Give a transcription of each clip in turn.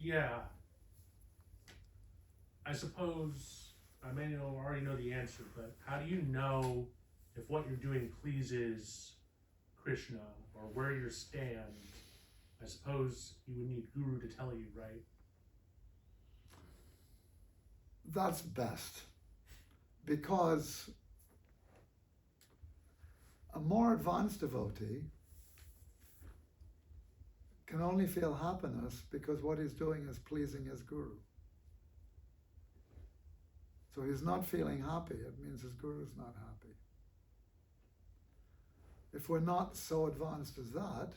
Yeah, I suppose I may already know the answer, but how do you know if what you're doing pleases Krishna or where you stand? I suppose you would need Guru to tell you, right? That's best, because a more advanced devotee can only feel happiness because what he's doing is pleasing his guru. So he's not feeling happy, it means his guru's not happy. If we're not so advanced as that,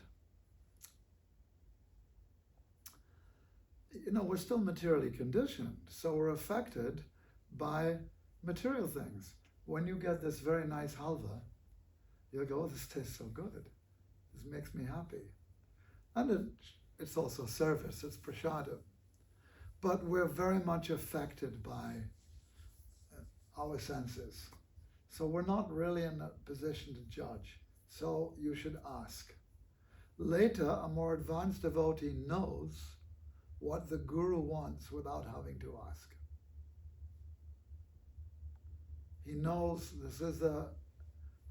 we're still materially conditioned, so we're affected by material things. When you get this very nice halva, you'll go, oh, this tastes so good. This makes me happy. And it's also service, it's prashadam. But we're very much affected by our senses. So we're not really in a position to judge. So you should ask. Later, a more advanced devotee knows what the guru wants without having to ask. He knows this is the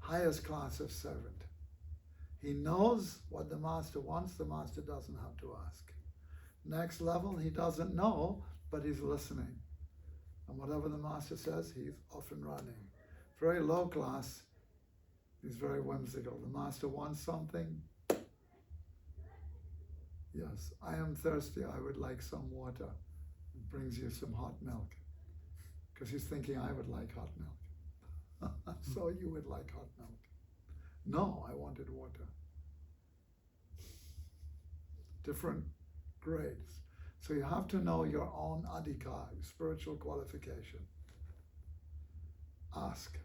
highest class of servant. He knows what the master wants, the master doesn't have to ask. Next level, he doesn't know, but he's listening. And whatever the master says, he's off and running. Very low class, he's very whimsical. The master wants something. Yes, I am thirsty, I would like some water. It brings you some hot milk. Because he's thinking I would like hot milk. So you would like hot milk. No, I wanted water. Different grades. So you have to know your own adhikar, spiritual qualification. Ask.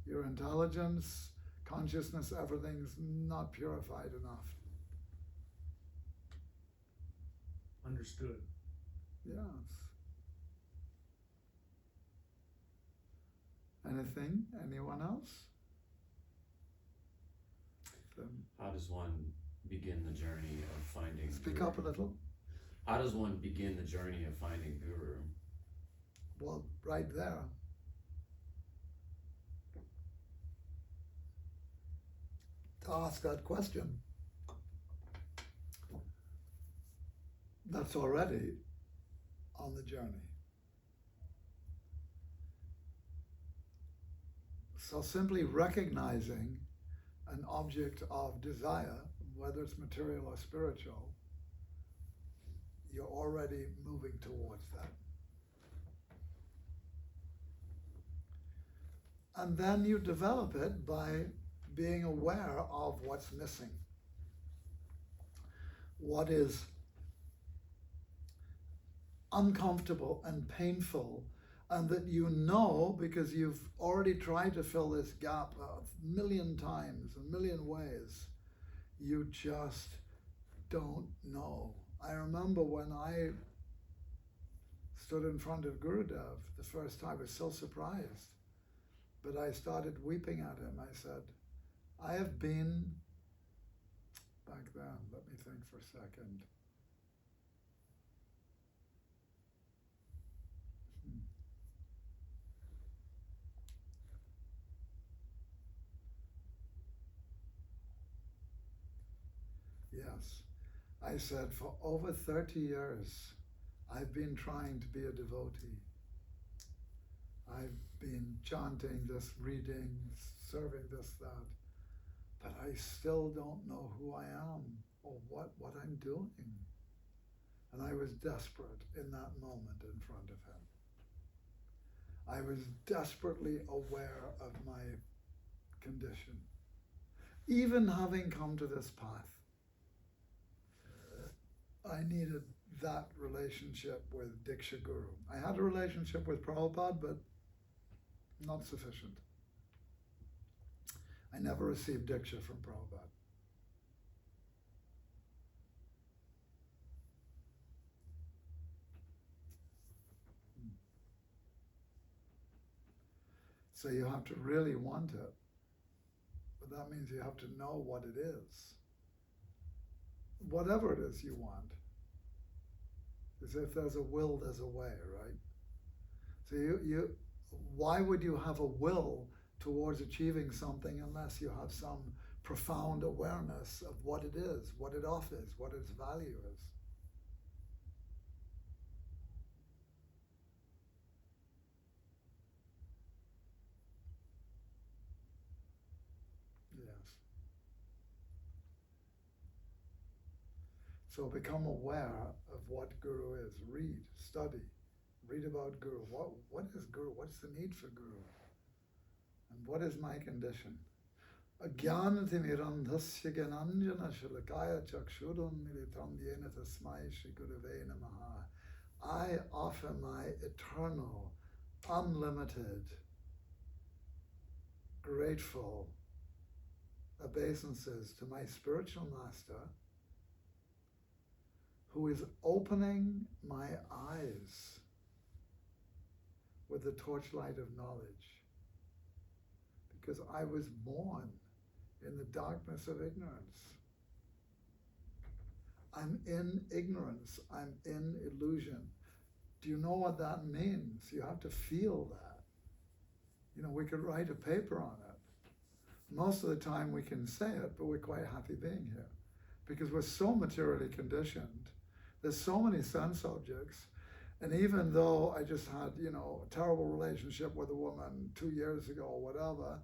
Your intelligence, consciousness, everything's not purified enough. Understood. Yes. Anything? Anyone else? How does one begin the journey of finding Speak Guru? up a little. How does one begin the journey of finding Guru? Well, right there. To ask that question. That's already on the journey. So simply recognizing an object of desire, whether it's material or spiritual, you're already moving towards that. And then you develop it by being aware of what's missing. What is uncomfortable and painful, and that you know because you've already tried to fill this gap a million times, a million ways. You just don't know. I remember when I stood in front of Gurudev the first time, I was so surprised. But I started weeping at him. I said, I have been, back then, let me think for a second. Yes, I said, for over 30 years, I've been trying to be a devotee. I've been chanting this, reading, serving this, that, but I still don't know who I am or what I'm doing. And I was desperate in that moment in front of him. I was desperately aware of my condition. Even having come to this path, I needed that relationship with Diksha Guru. I had a relationship with Prabhupada, but not sufficient. I never received Diksha from Prabhupada. So you have to really want it. But that means you have to know what it is. Whatever it is you want. As if there's a will, there's a way, right? So why would you have a will towards achieving something unless you have some profound awareness of what it is, what it offers, what its value is? Yes. So become aware of what Guru is. Read, study, read about Guru. What is Guru? What's the need for Guru? And what is my condition? Ajnanatimirandhasya gyananjana shalakaya chakshurun militam yena tasmai shri gurave namaha. I offer my eternal, unlimited, grateful obeisances to my spiritual master, who is opening my eyes with the torchlight of knowledge, because I was born in the darkness of ignorance. I'm in ignorance. I'm in illusion. Do you know what that means? You have to feel that. You know, we could write a paper on it. Most of the time we can say it, but we're quite happy being here because we're so materially conditioned. There's so many sense objects. And even though I just had, you know, a terrible relationship with a woman 2 years ago or whatever,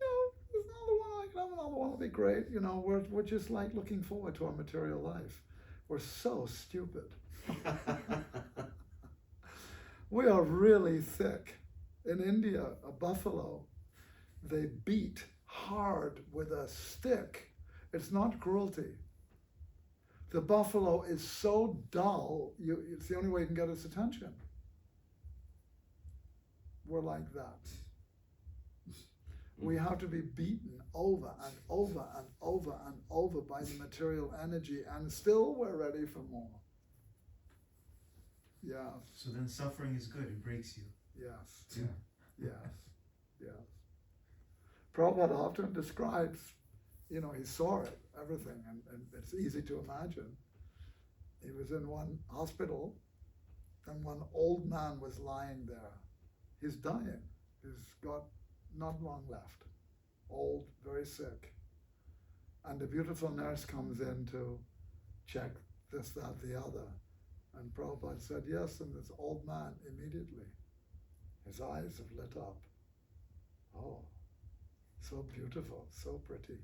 you know, there's another one, I can have another one, will be great. You know, we're just like looking forward to our material life. We're so stupid. We are really thick. In India, a buffalo, they beat hard with a stick. It's not cruelty. The buffalo is so dull, it's the only way you can get its attention. We're like that. We have to be beaten over and over and over and over by the material energy, and still we're ready for more. Yeah. So then suffering is good, it breaks you. Yes. Too. Yes. Yes. Prabhupada often describes, you know, he saw it, everything, and it's easy to imagine. He was in one hospital, and one old man was lying there. He's dying. He's got not long left. Old, very sick. And a beautiful nurse comes in to check this, that, the other. And Prabhupada said, yes, and this old man immediately, his eyes have lit up. Oh, so beautiful, so pretty.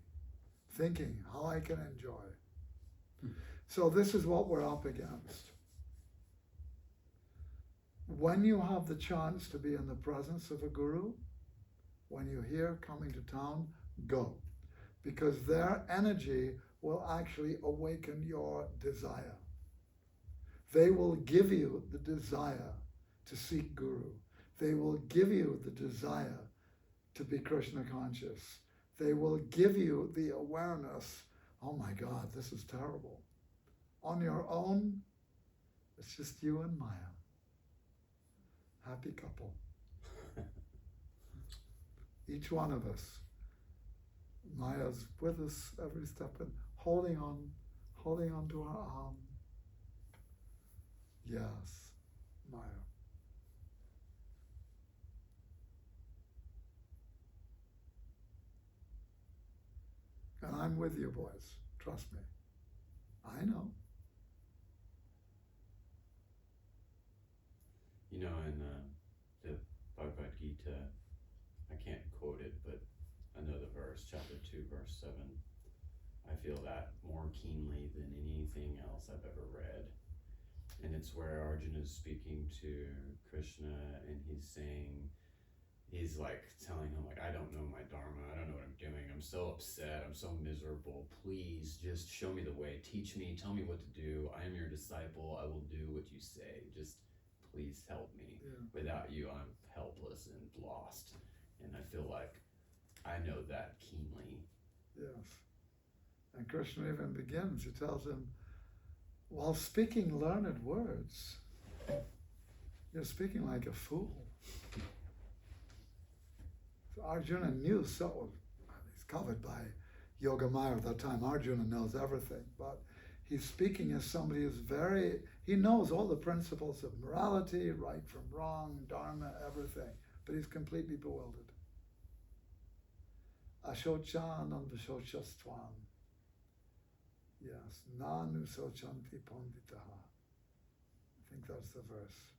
Thinking how I can enjoy. So this is what we're up against. When you have the chance to be in the presence of a guru, when you hear coming to town, go. Because their energy will actually awaken your desire. They will give you the desire to seek Guru. They will give you the desire to be Krishna conscious. They will give you the awareness, oh my God, this is terrible. On your own, it's just you and Maya. Happy couple. Each one of us. Maya's with us every step and holding on to her arm. Yes, Maya. And I'm with you, boys. Trust me. I know. You know, in the Bhagavad Gita, I can't quote it, but I know the verse, chapter 2, verse 7. I feel that more keenly than anything else I've ever read. And it's where Arjuna is speaking to Krishna, and he's like telling him, like, I don't know my dharma, I don't know what I'm doing, I'm so upset, I'm so miserable, please just show me the way, teach me, tell me what to do, I am your disciple, I will do what you say, just please help me. Yeah. Without you, I'm helpless and lost. And I feel like I know that keenly. Yes. And Krishna even begins, he tells him, while speaking learned words, you're speaking like a fool. So Arjuna knew so. He's covered by Yoga Maya at that time. Arjuna knows everything, but He's speaking as somebody who's he knows all the principles of morality, right from wrong, dharma, everything, but he's completely bewildered. Ashochan and Vishocastvam. Yes, Nanu Sochanti Panditaha. I think that's the verse.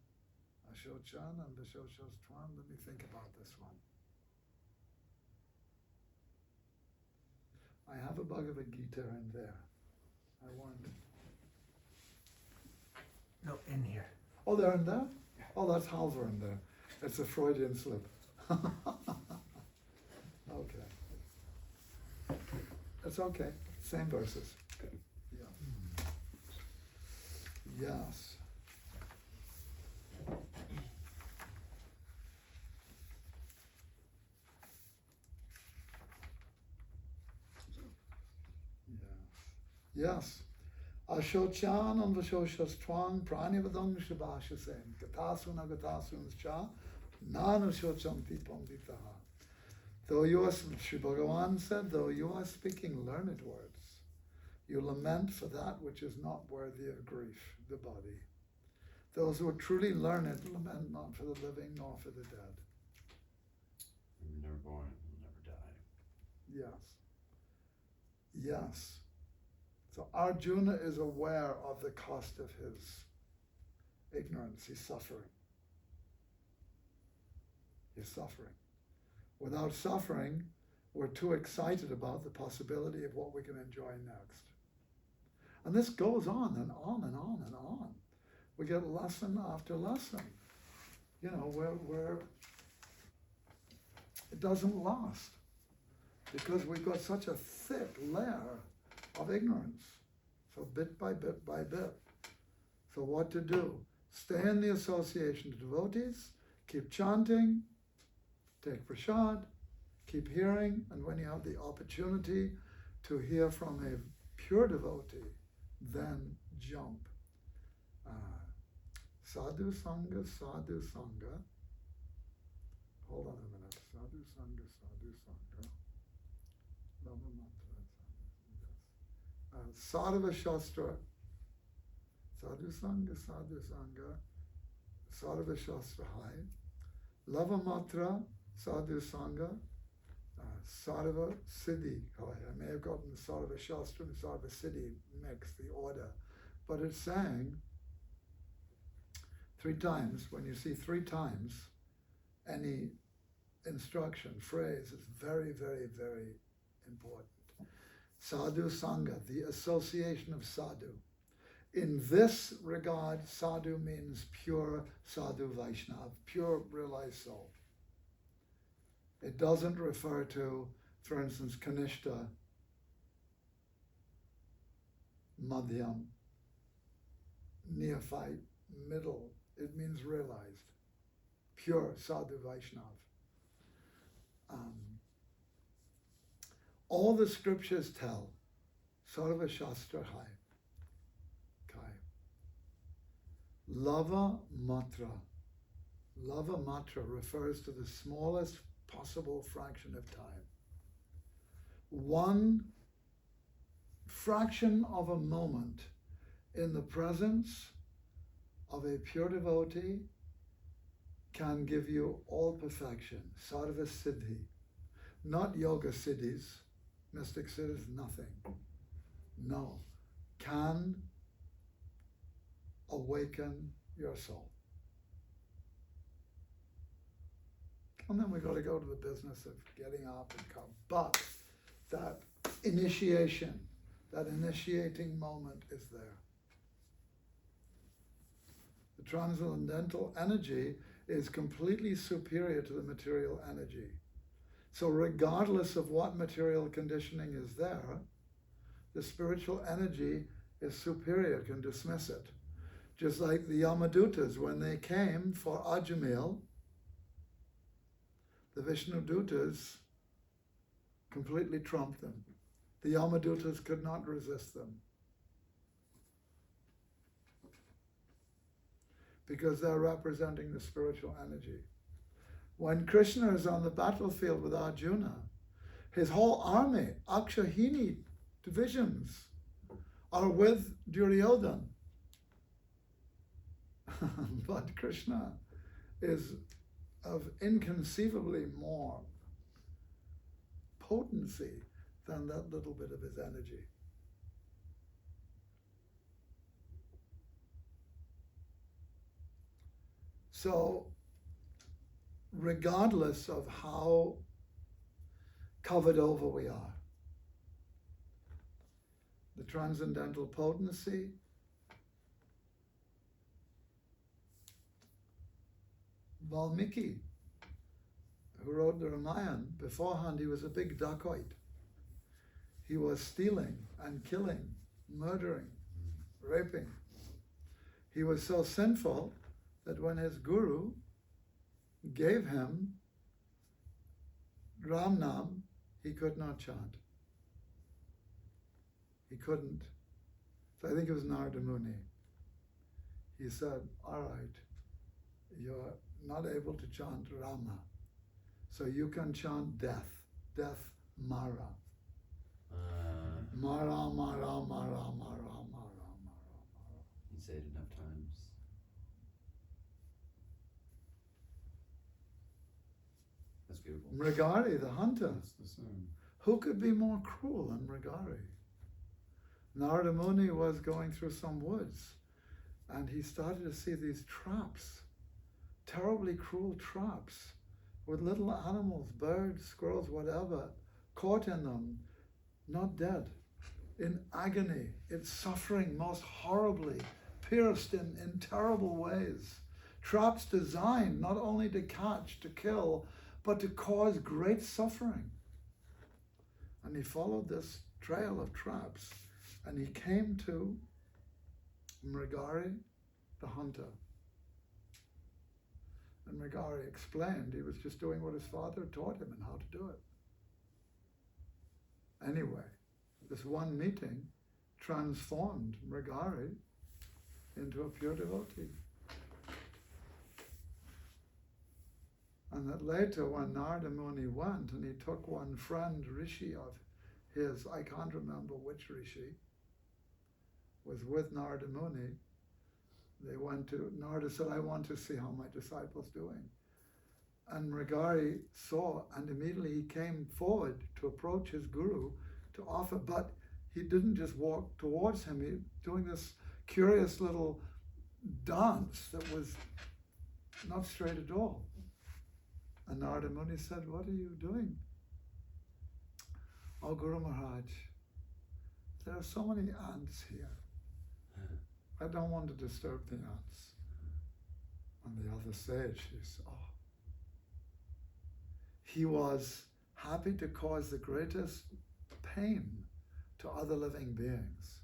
Ashochan and Vishocastvam. Let me think about this one. I have a Bhagavad Gita in there. I want. No, in here. Oh, they're in there? Oh, that's Halva in there. It's a Freudian slip. Okay. It's okay. Same verses. Yeah. Yes. Yes. Ashochan and Vashoshas Twang Pranivadam Shabashasem Gatasun Agatasun Cha Nanushocham Panditaha. Though you are, Sri Bhagavan said, though you are speaking learned words, you lament for that which is not worthy of grief, the body. Those who are truly learned lament not for the living nor for the dead. We're never born, we'll never die. Yes. Yes. So Arjuna is aware of the cost of his ignorance. He's suffering. He's suffering. Without suffering, we're too excited about the possibility of what we can enjoy next. And this goes on and on and on and on. We get lesson after lesson. You know, where it doesn't last because we've got such a thick layer of ignorance. So bit by bit by bit. So what to do? Stay in the association of devotees, keep chanting, take prasad, keep hearing, and when you have the opportunity to hear from a pure devotee, then jump. Sadhu Sangha, Sadhu Sangha. Hold on a minute. Sadhu Sangha, Sadhu Sangha. Lava mantra. Sadhava Shastra. Sadhu Sangha, Sadhu Sangha. Sadhava Shastra Hai. Lava Matra, Sadhu Sangha. Sadhava Siddhi Hai. I may have gotten the Sadhava Shastra and Sadhava Siddhi mixed, the order. But it's saying 3 times, when you see 3 times any instruction, phrase, is very, very, very important. Sadhu Sangha, the association of sadhu. In this regard, sadhu means pure sadhu Vaishnava, pure realized soul. It doesn't refer to, for instance, Kanishta, Madhyam, neophyte, middle. It means realized, pure sadhu Vaishnava. All the scriptures tell, Sarva Shastra Hai, Kai. Lava Matra. Lava Matra refers to the smallest possible fraction of time. 1 fraction of a moment in the presence of a pure devotee can give you all perfection, sarva siddhi, not yoga siddhis, mystic siddhis, nothing. No, can awaken your soul. And then we got to go to the business of getting up and come. But that initiation, that initiating moment is there. The transcendental energy is completely superior to the material energy. So regardless of what material conditioning is there, the spiritual energy is superior, can dismiss it. Just like the Yamadutas, when they came for Ajamil, the Vishnu Dutas completely trumped them. The Yamadutas could not resist them, because they're representing the spiritual energy. When Krishna is on the battlefield with Arjuna, his whole army, Akshahini divisions, or with Duryodhana. But Krishna is of inconceivably more potency than that little bit of his energy. So, regardless of how covered over we are, the transcendental potency Valmiki, who wrote the Ramayana, beforehand he was a big dacoit. He was stealing and killing, murdering, raping. He was so sinful that when his guru gave him Ram Nam, he could not chant. He couldn't. So I think it was Narada Muni. He said, all right, you're not able to chant Rama, so you can chant death. Death, Mara. Mara, Mara, Mara, Mara, Mara, Mara. You say it enough times. That's beautiful. Mrigari, the hunter. That's the same. Who could be more cruel than Mrigari? Narada Muni was going through some woods and he started to see these traps, terribly cruel traps with little animals, birds, squirrels, whatever, caught in them, not dead, in agony, in suffering most horribly, pierced in terrible ways. Traps designed not only to catch, to kill, but to cause great suffering. And he followed this trail of traps and he came to Mrigari, the hunter. And Mrigari explained he was just doing what his father taught him and how to do it. Anyway, this one meeting transformed Mrigari into a pure devotee. And that later when Narada Muni went and he took one friend, Rishi of his, I can't remember which Rishi, was with Narada Muni, they went to, Narada said, I want to see how my disciple's doing. And Mrigari saw, and immediately he came forward to approach his guru to offer, but he didn't just walk towards him, he doing this curious little dance that was not straight at all. And Narada Muni said, what are you doing? Oh, Guru Maharaj, there are so many ants here. I don't want to disturb the ants. On the other sage, he was happy to cause the greatest pain to other living beings.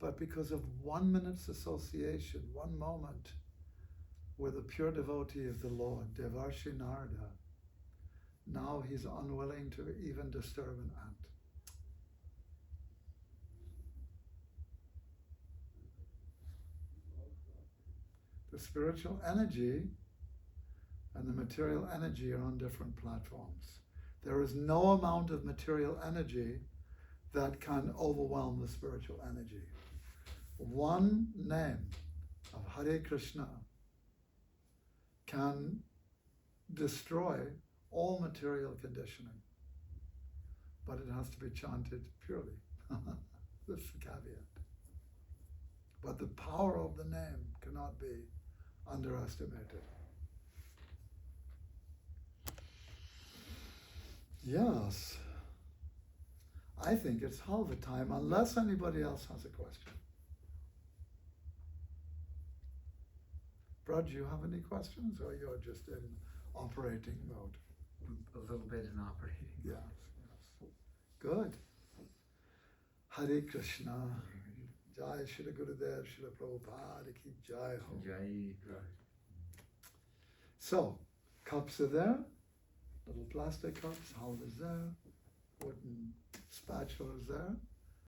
But because of 1 minute's association, one moment with a pure devotee of the Lord, Devarshi Narada, now he's unwilling to even disturb an ant. The spiritual energy and the material energy are on different platforms. There is no amount of material energy that can overwhelm the spiritual energy. One name of Hare Krishna can destroy all material conditioning, but it has to be chanted purely. That's the caveat. But the power of the name cannot be underestimated. Yes, I think it's halva time, unless anybody else has a question. Brad, do you have any questions, or you're just in operating mode? A little bit in operating. Yes, yes. Good. Hare Krishna. Jai Shri Gurudev, Shri Prabhupada ki Jai Ho. Jai. So, cups are there, little plastic cups, halva's there, wooden spatula is there.